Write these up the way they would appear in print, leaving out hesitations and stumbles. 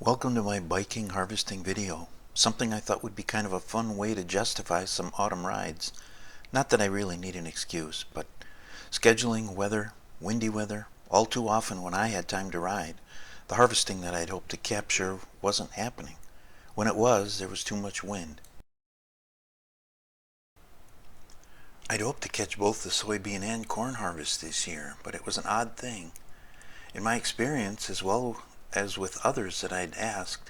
Welcome to my biking harvesting video, something I thought would be kind of a fun way to justify some autumn rides. Not that I really need an excuse, but scheduling, weather, windy weather, all too often when I had time to ride, the harvesting that I'd hoped to capture wasn't happening. When it was, there was too much wind. I'd hoped to catch both the soybean and corn harvest this year, but it was an odd thing. In my experience, as well as with others that I'd asked,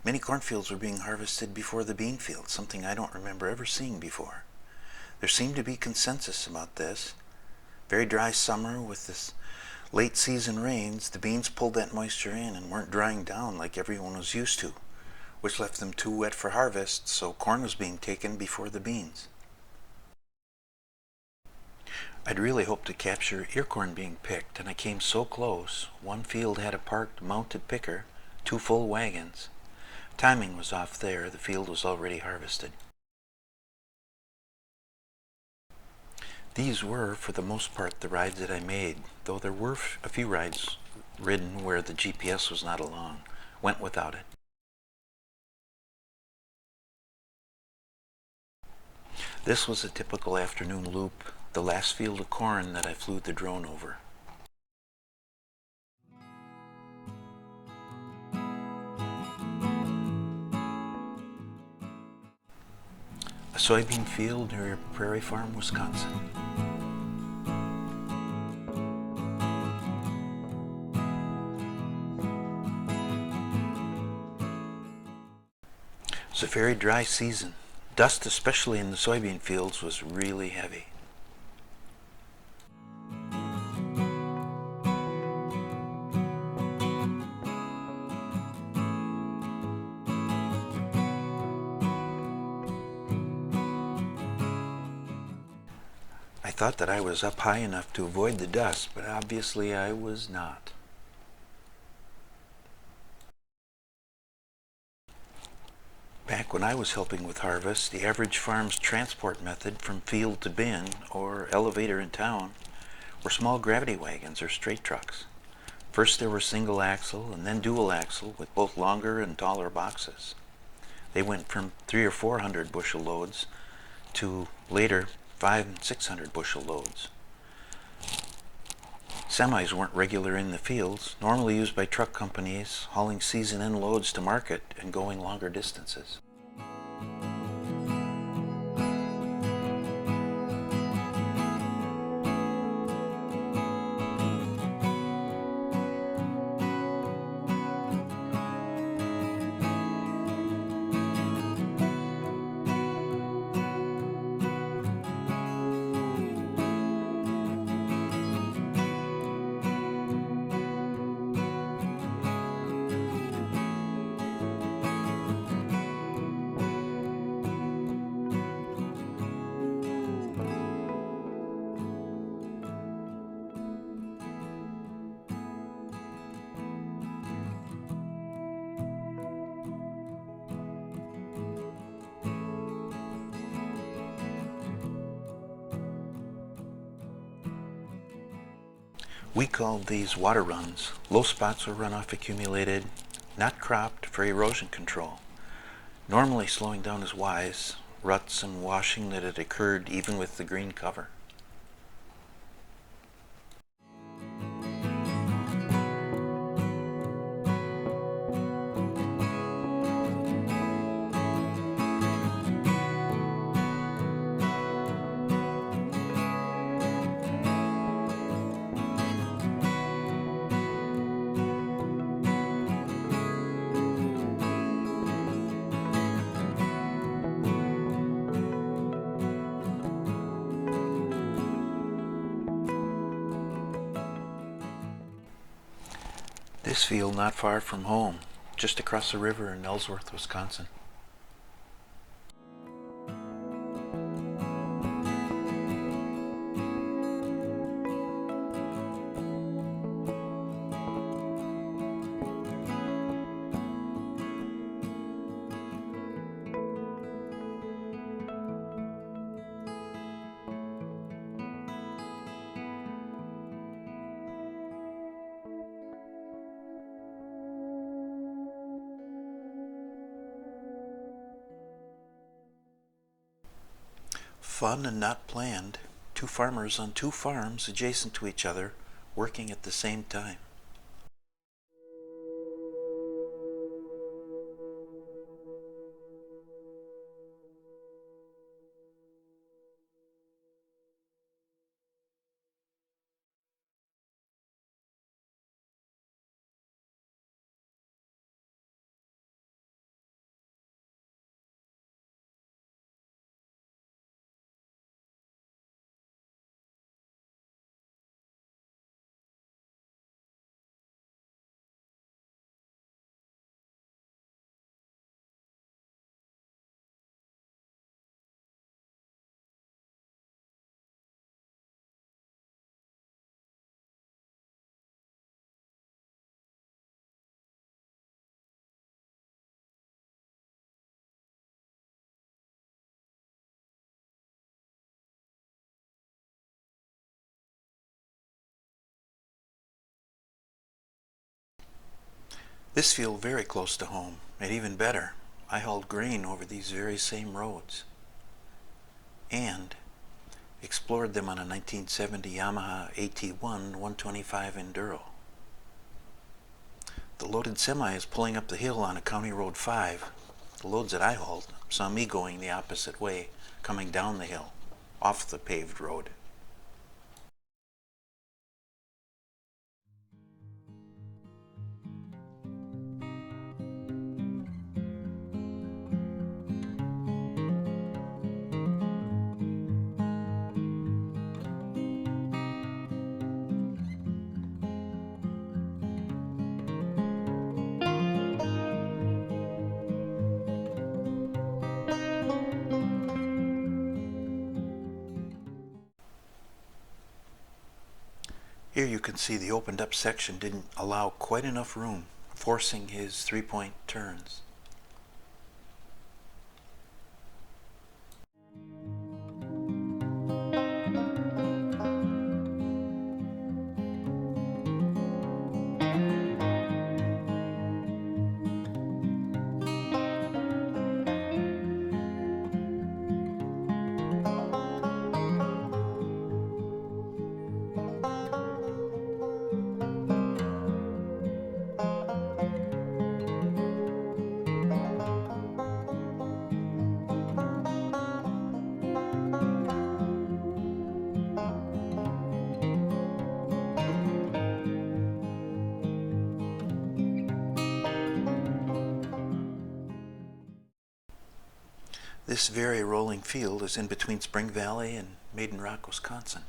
many cornfields were being harvested before the bean fields, something I don't remember ever seeing before. There seemed to be consensus about this. Very dry summer with this late season rains, the beans pulled that moisture in and weren't drying down like everyone was used to, which left them too wet for harvest, so corn was being taken before the beans. I'd really hoped to capture ear corn being picked, and I came so close. One field had a parked mounted picker, 2 full wagons. Timing was off there, the field was already harvested. These were, for the most part, the rides that I made, though there were a few rides ridden where the GPS was not along. Went without it. This was a typical afternoon loop, the last field of corn that I flew the drone over. A soybean field near Prairie Farm, Wisconsin. It was a very dry season. Dust, especially in the soybean fields, was really heavy. I thought that I was up high enough to avoid the dust, but obviously I was not. Back when I was helping with harvest, the average farm's transport method from field to bin, or elevator in town, were small gravity wagons or straight trucks. First there were single axle and then dual axle with both longer and taller boxes. They went from 300 or 400 bushel loads to later 500 and 600 bushel loads. Semis weren't regular in the fields, normally used by truck companies hauling season-end loads to market and going longer distances. We called these water runs. Low spots where runoff accumulated, not cropped, for erosion control. Normally slowing down is wise, ruts and washing that had occurred even with the green cover. This field not far from home, just across the river in Ellsworth, Wisconsin. fun and not planned. Two farmers on two farms adjacent to each other, working at the same time. This field very close to home, and even better, I hauled grain over these very same roads and explored them on a 1970 Yamaha AT1 125 Enduro. The loaded semi is pulling up the hill on a County Road 5. The loads that I hauled saw me going the opposite way, coming down the hill, off the paved road. Here you can see the opened up section didn't allow quite enough room, forcing his 3-point turns. This very rolling field is in between Spring Valley and Maiden Rock, Wisconsin.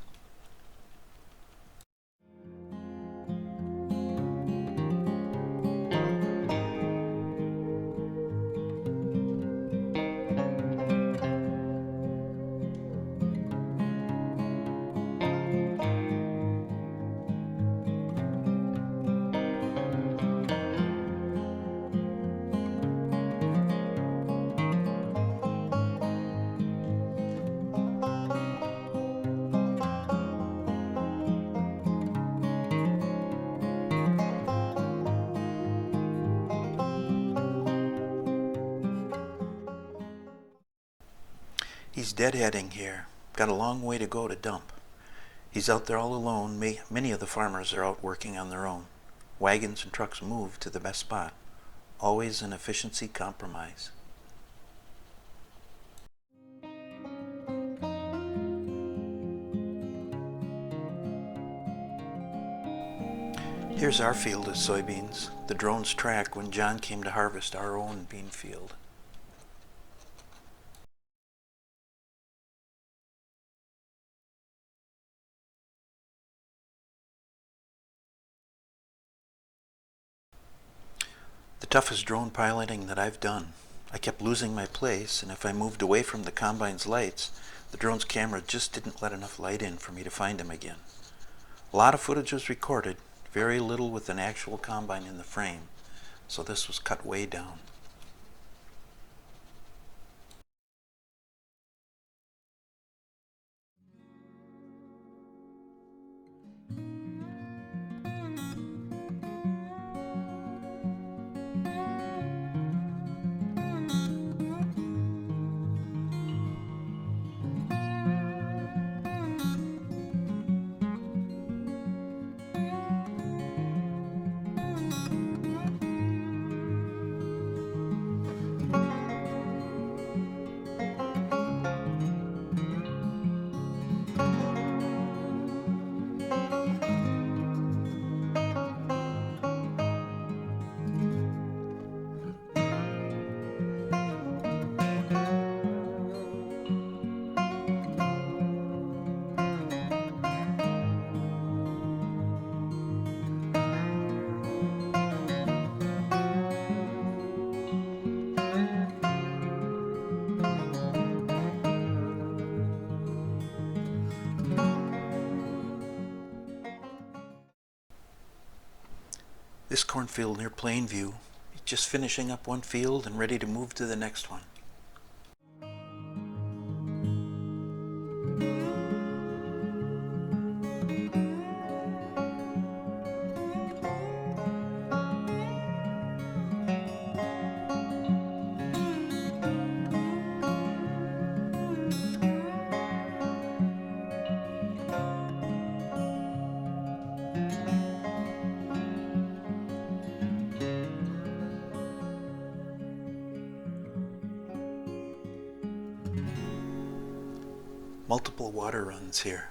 He's deadheading here. Got a long way to go to dump. He's out there all alone. Many of the farmers are out working on their own. Wagons and trucks move to the best spot. Always an efficiency compromise. Here's our field of soybeans, the drone's track when John came to harvest our own bean field. The toughest drone piloting that I've done. I kept losing my place, and if I moved away from the combine's lights, the drone's camera just didn't let enough light in for me to find him again. A lot of footage was recorded, very little with an actual combine in the frame, so this was cut way down. This cornfield near Plainview, just finishing up one field and ready to move to the next one. Multiple water runs here.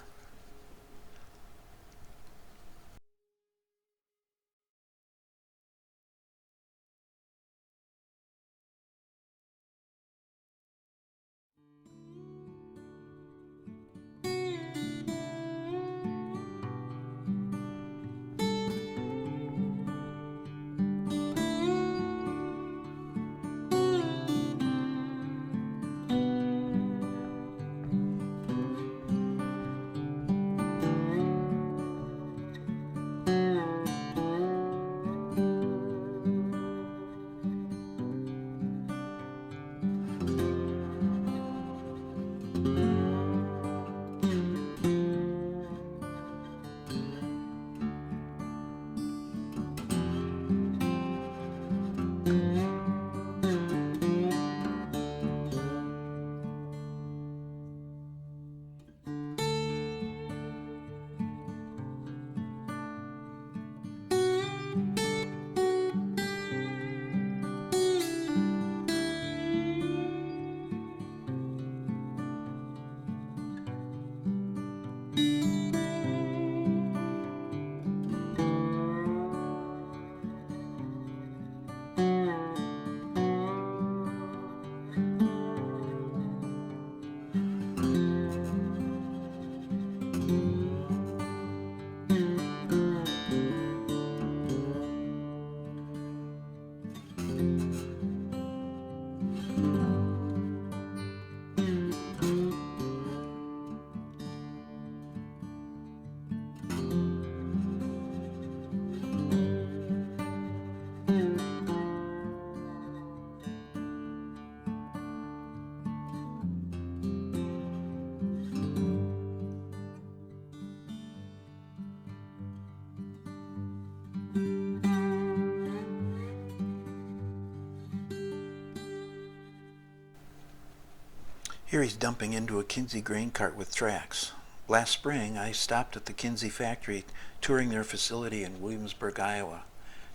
Here he's dumping into a Kinsey grain cart with tracks. Last spring, I stopped at the Kinsey factory touring their facility in Williamsburg, Iowa.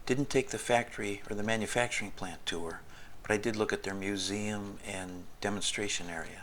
Didn't take the factory or the manufacturing plant tour, but I did look at their museum and demonstration area.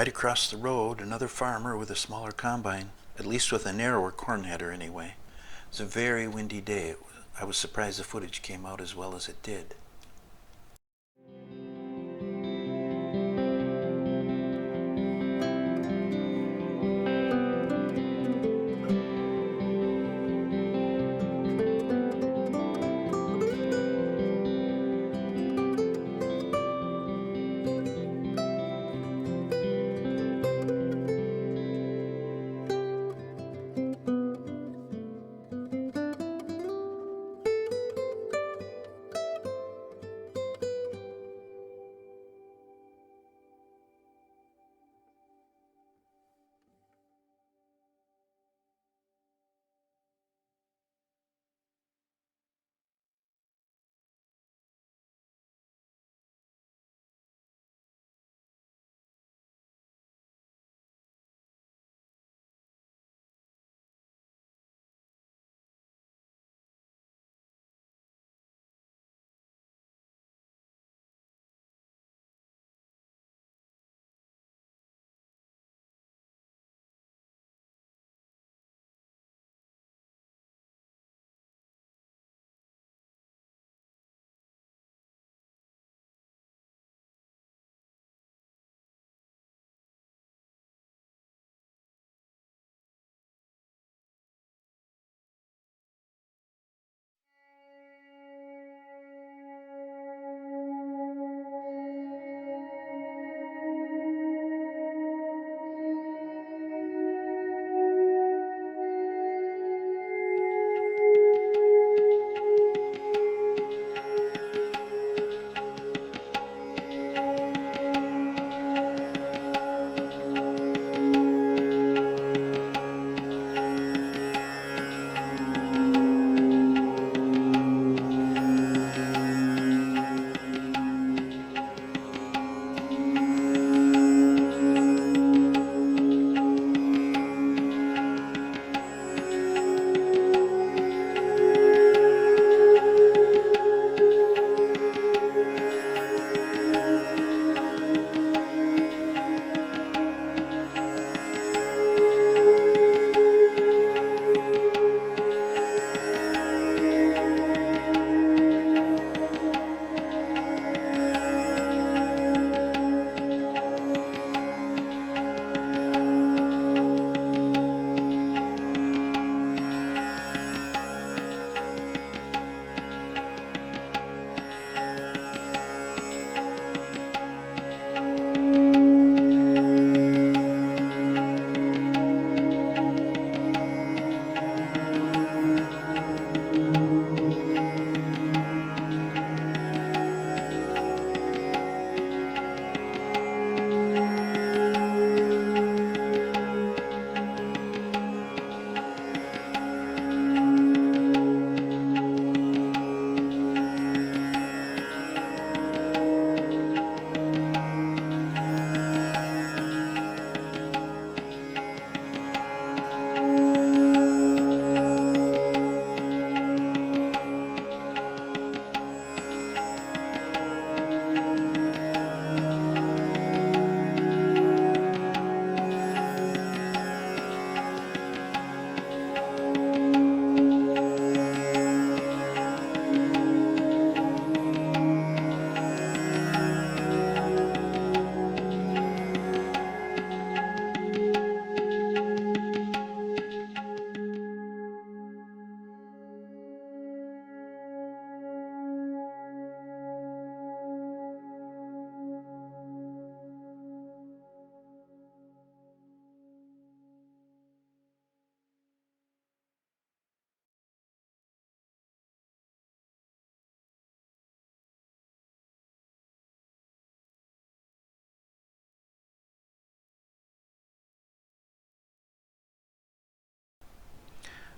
Right across the road, another farmer with a smaller combine, at least with a narrower corn header anyway. It was a very windy day. I was surprised the footage came out as well as it did.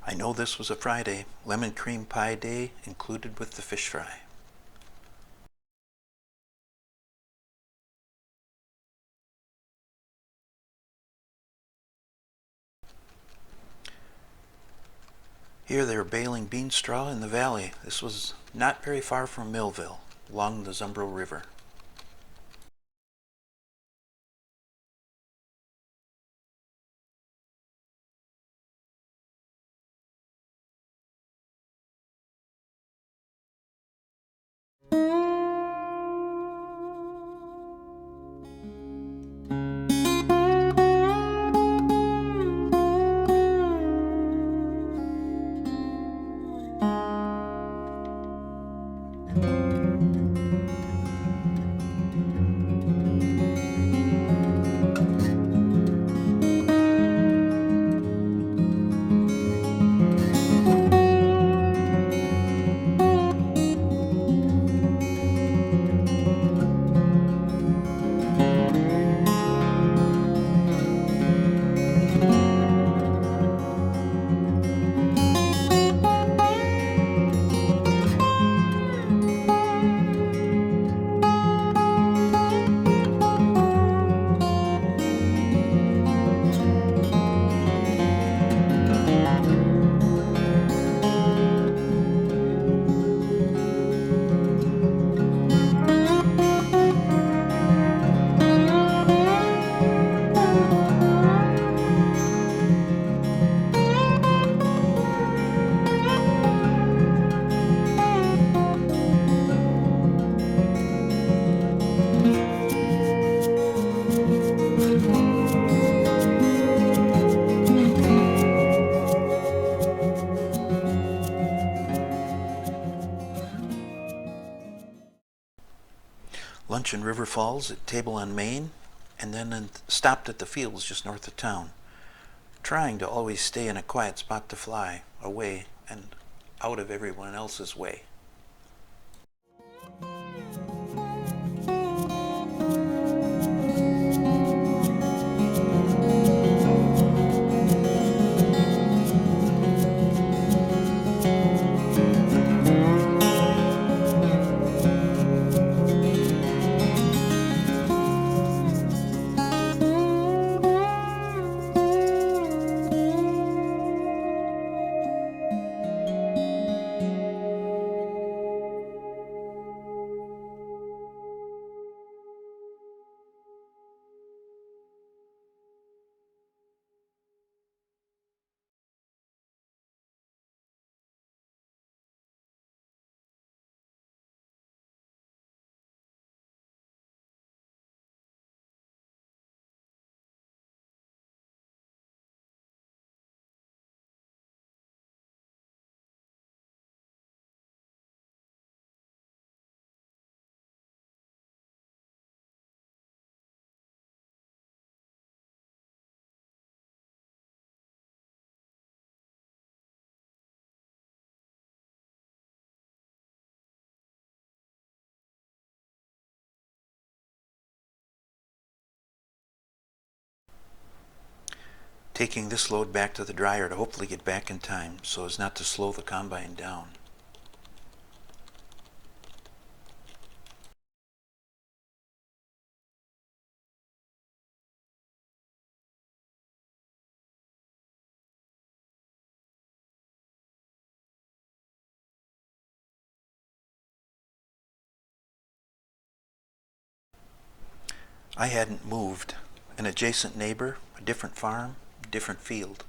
I know this was a Friday, lemon cream pie day included with the fish fry. Here they were baling bean straw in the valley. This was not very far from Millville, along the Zumbro River. Lunch in River Falls at Table on Main, and then stopped at the fields just north of town, trying to always stay in a quiet spot to fly, away and out of everyone else's way. Taking this load back to the dryer to hopefully get back in time so as not to slow the combine down. I hadn't moved. An adjacent neighbor, a different farm, different field.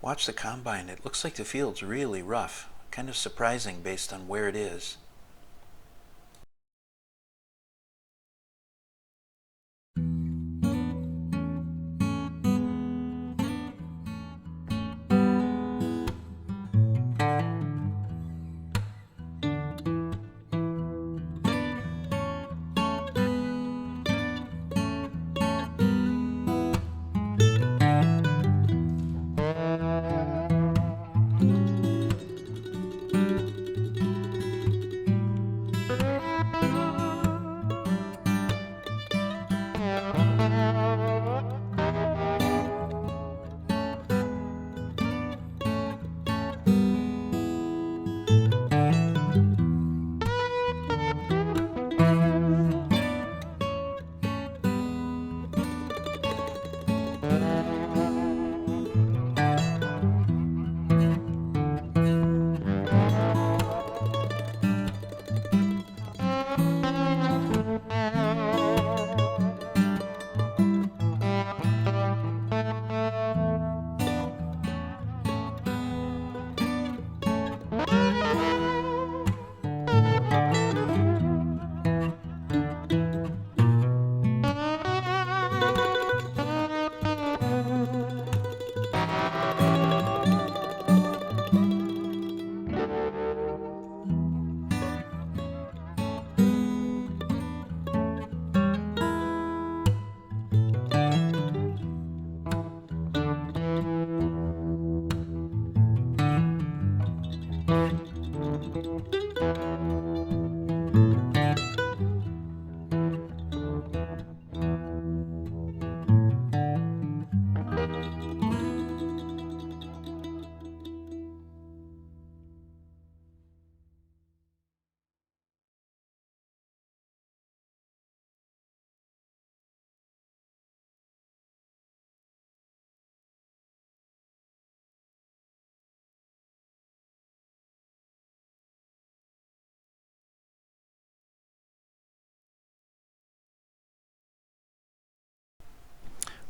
Watch the combine. It looks like the field's really rough. Kind of surprising based on where it is.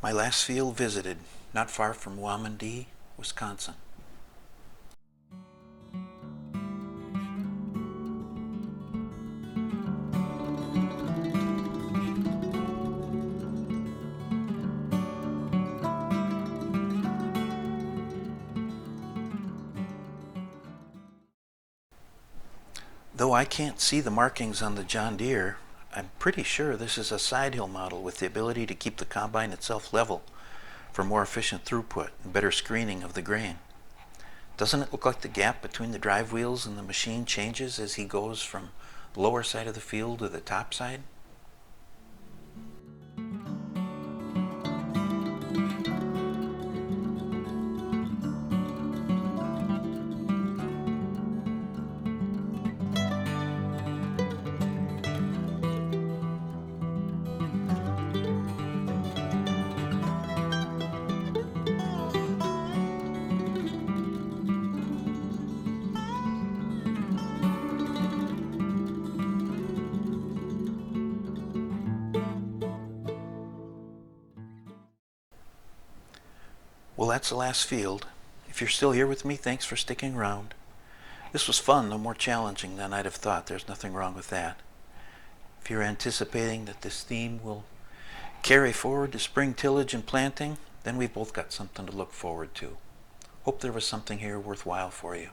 My last field visited, not far from Wamandee, Wisconsin. Though I can't see the markings on the John Deere, I'm pretty sure this is a side hill model with the ability to keep the combine itself level for more efficient throughput and better screening of the grain. Doesn't it look like the gap between the drive wheels and the machine changes as he goes from the lower side of the field to the top side? Well, that's the last field. If you're still here with me, thanks for sticking around. This was fun, though more challenging than I'd have thought. There's nothing wrong with that. If you're anticipating that this theme will carry forward to spring tillage and planting, then we've both got something to look forward to. Hope there was something here worthwhile for you.